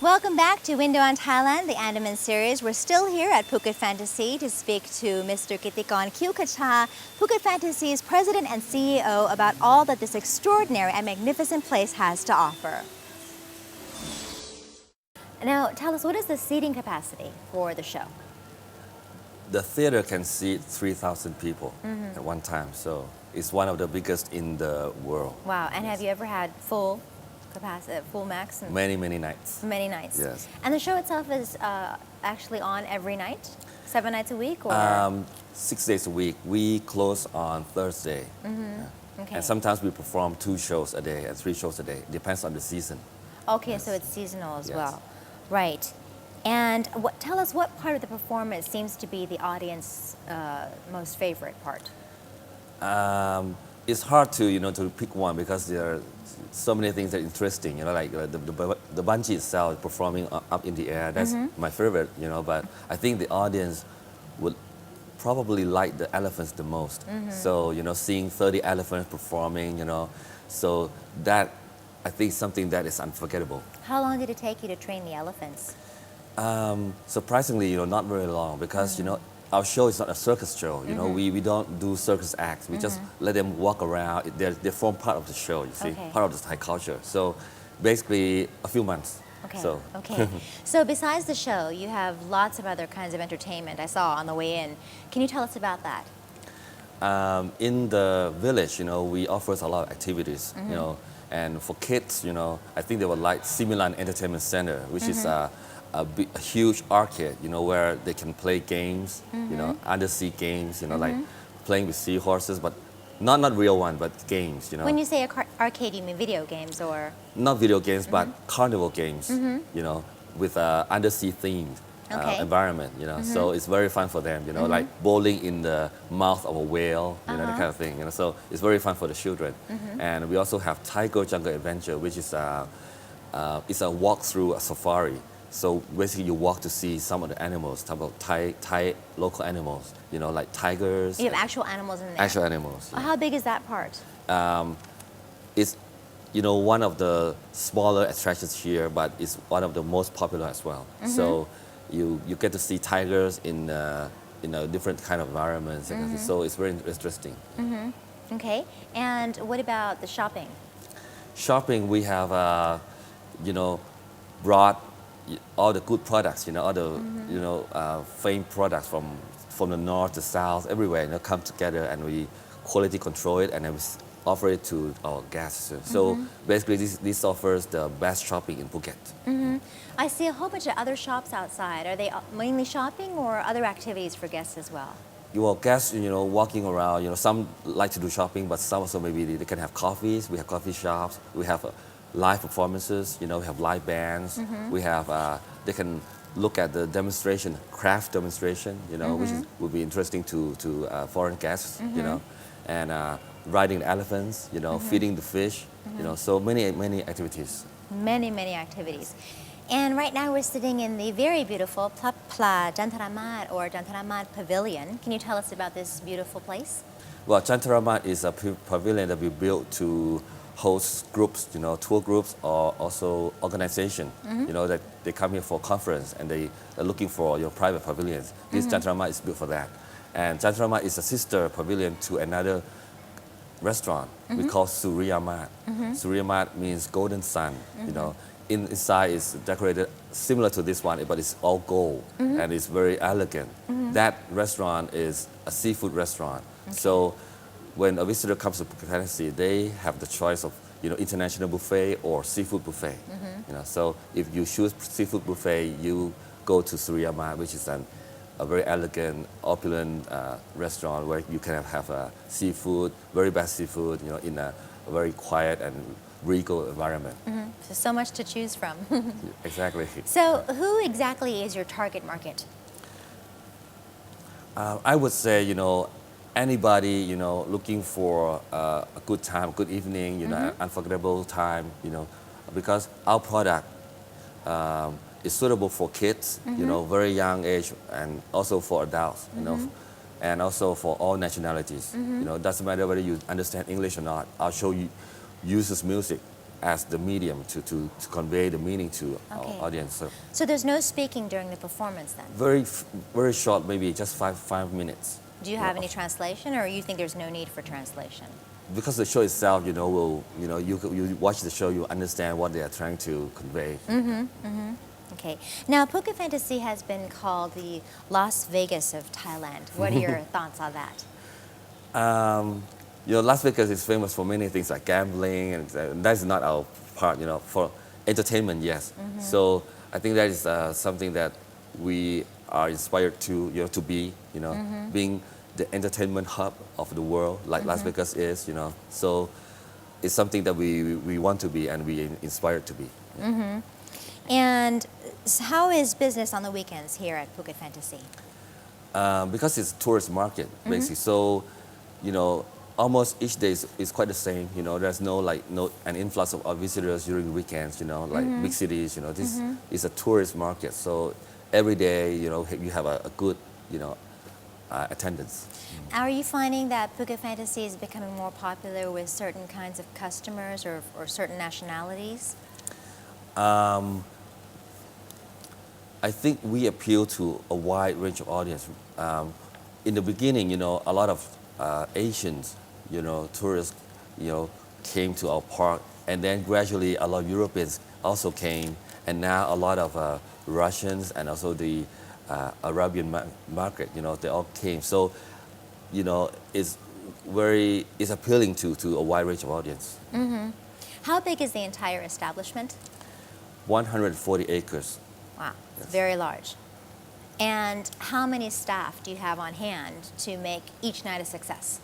Welcome back to Window on Thailand, the Andaman series. We're still here at Phuket Fantasea to speak to Mr. Kittikon Kyukacha, Phuket Fantasea's president and CEO, about all that this extraordinary and magnificent place has to offer. Now, tell us, what is the seating capacity for the show? The theater can seat 3,000 people at one time, so it's one of the biggest in the world. Wow, and have you ever had full capacity, full max? Many nights. Many nights. Yes. And the show itself is actually on every night? 7 nights a week? Or 6 days a week. We close on Thursday. Okay. And sometimes we perform 2 shows a day and 3 shows a day. Depends on the season. Okay, so it's seasonal as Yes. well. Right. And tell us what part of the performance seems to be the audience's most favorite part? It's hard to to pick one because there are so many things that are interesting. Like the bungee itself performing up in the air. That's my favorite. But I think the audience would probably like the elephants the most. So seeing 30 elephants performing. So that I think something that is unforgettable. How long did it take you to train the elephants? Surprisingly, not very long because our show is not a circus show. We don't do circus acts. We just let them walk around. They form part of the show. You see, Okay. part of the Thai culture. So basically, a few months. Okay. So Okay. So besides the show, you have lots of other kinds of entertainment I saw on the way in. Can you tell us about that? in the village, we offer a lot of activities. And for kids, I think they would like Similan Entertainment Center, which is a huge arcade, where they can play games, undersea games, like playing with seahorses, but not real one, but games, When you say arcade, you mean video games or? Not video games, but carnival games, with undersea themed Okay. environment, So it's very fun for them, like bowling in the mouth of a whale, that kind of thing, So it's very fun for the children. And we also have Tiger Jungle Adventure, which is it's a walk through a safari. So basically you walk to see some of the animals, type of Thai local animals, like tigers. You have actual animals in there? Actual animals. Yeah. How big is that part? It's one of the smaller attractions here, but it's one of the most popular as well. So you get to see tigers in a different kind of environments, so it's very interesting. Okay. And what about the shopping? Shopping, we have brought all the good products, all the famed products from the north to south, everywhere, come together, and we quality control it, and then we offer it to our guests. So basically, this offers the best shopping in Phuket. I see a whole bunch of other shops outside. Are they mainly shopping or other activities for guests as well? Your guests, walking around, some like to do shopping, but some also maybe they can have coffees. We have coffee shops. We have live performances. We have live bands. We have they can look at the demonstration, craft demonstration. Which would be interesting to foreign guests. And riding the elephants. Feeding the fish. So many activities. Many activities. And right now we're sitting in the very beautiful Pla Jantaramat or Jantaramat Pavilion. Can you tell us about this beautiful place? Well, Jantaramat is a pavilion that we built to host groups, tour groups, or also organization, that they come here for conference and they are looking for private pavilions. This Jantaramat is built for that. And Jantaramat is a sister pavilion to another restaurant we call Suryamat. Suryamat means golden sun, Inside is decorated similar to this one, but it's all gold and it's very elegant. That restaurant is a seafood restaurant. So when a visitor comes to Phuket Fantasea, they have the choice of international buffet or seafood buffet. So if you choose seafood buffet, you go to Suryamat, which is a very elegant, opulent restaurant where you can have seafood, very best seafood, in a very quiet and regal environment. So much to choose from. Exactly. So who exactly is your target market? I would say, anybody, looking for a good time, good evening, an unforgettable time, because our product is suitable for kids, very young age, and also for adults, and also for all nationalities. Doesn't matter whether you understand English or not. Our show uses music, as the medium to convey the meaning to Okay. our audience. So So there's no speaking during the performance then? very short, maybe just 5 minutes. Do you have any translation, or you think there's no need for translation? Because the show itself, you watch the show, you understand what they are trying to convey. Okay. Now, Phuket Fantasea has been called the Las Vegas of Thailand. What are your thoughts on that? Las Vegas is famous for many things like gambling, and that's not our part. For entertainment, yes. So I think that is something that we are inspired to be. Being the entertainment hub of the world, like Las Vegas is. So it's something that we want to be and we inspired to be. Yeah. And how is business on the weekends here at Phuket Fantasea? Because it's tourist market basically, so almost each day is quite the same. There's no an influx of visitors during the weekends. Like big cities. This is a tourist market, so every day you have a good attendance. Are you finding that Phuket Fantasea is becoming more popular with certain kinds of customers or certain nationalities? I think we appeal to a wide range of audience. In the beginning, a lot of Asians, tourists, came to our park, and then gradually a lot of Europeans also came, and now a lot of Russians and also the Arabian market, they all came. So, it's appealing to a wide range of audience. How big is the entire establishment? 140 acres. Wow, it's very large. And how many staff do you have on hand to make each night a success?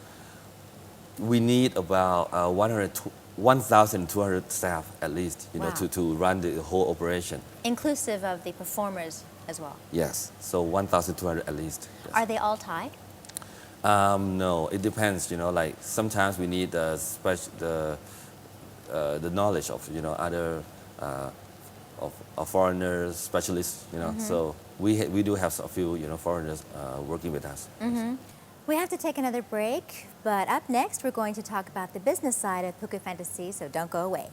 We need about 1,200 staff at least, Wow. to run the whole operation. Inclusive of the performers as well. Yes, so 1,200 at least. Yes. Are they all Thai? No, it depends. Like sometimes we need the knowledge of other of foreigners, specialists. So we do have a few foreigners working with us. We have to take another break, but up next we're going to talk about the business side of Phuket Fantasea, so don't go away.